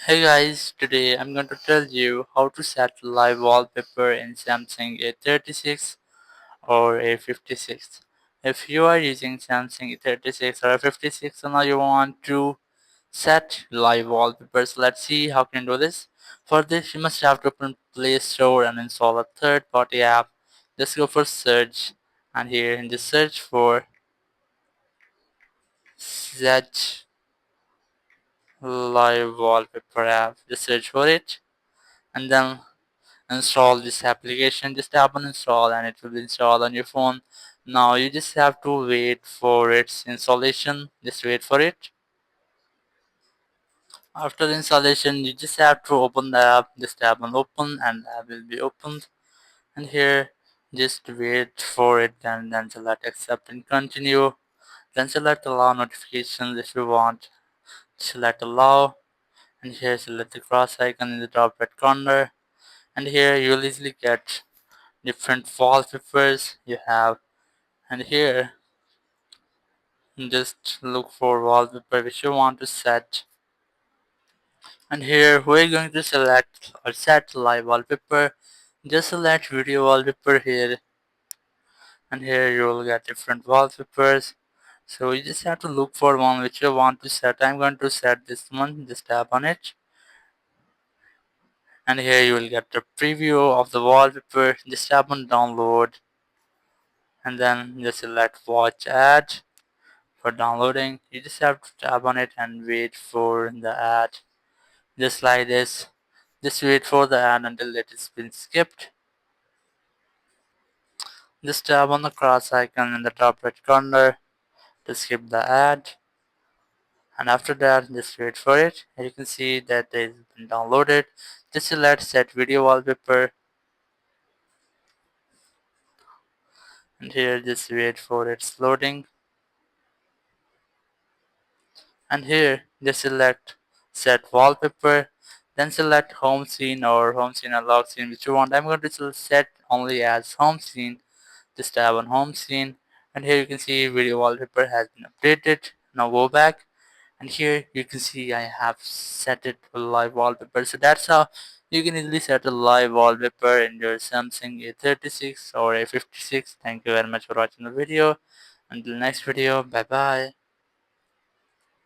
Hey guys, today I'm going to tell you how to set live wallpaper in Samsung A36 or A56. If you are using Samsung A36 or A56 and now you want to set live wallpapers, let's see how can you do this. For this you must have to open Play Store and install a third party app. Just go for search and here just search for set live wallpaper app. Just search for it and then install this application. Just tap on install and it will be installed on your phone. Now you just have to wait for its installation. Just wait for it. After the installation you just have to open the app. Just tap on open and the app will be opened, and here just wait for it and then select accept and continue. Then select allow notifications if you want. Select allow and here select the cross icon in the top right corner, and here you'll easily get different wallpapers you have. And here just look for wallpaper which you want to set, and here we're going to select or set live wallpaper. Just select video wallpaper here, and here you will get different wallpapers. So you just have to look for one which you want to set. I'm going to set this one. Just tap on it, and here you will get the preview of the wallpaper. Just tap on download and then just select watch ad. For downloading you just have to tap on it and wait for the ad, just like this. Just wait for the ad until it has been skipped. Just tap on the cross icon in the top right corner to skip the ad, and after that just wait for it. And you can see that it has been downloaded. Just select set video wallpaper, and here just wait for its loading, and here just select set wallpaper, then select home scene or home scene and lock scene which you want. I'm going to set only as home scene. Just tap on home scene, and here you can see video wallpaper has been updated. Now go back, and here you can see I have set it to live wallpaper. So that's how you can easily set a live wallpaper in your Samsung A36 or A56. Thank you very much for watching the video. Until next video, bye bye.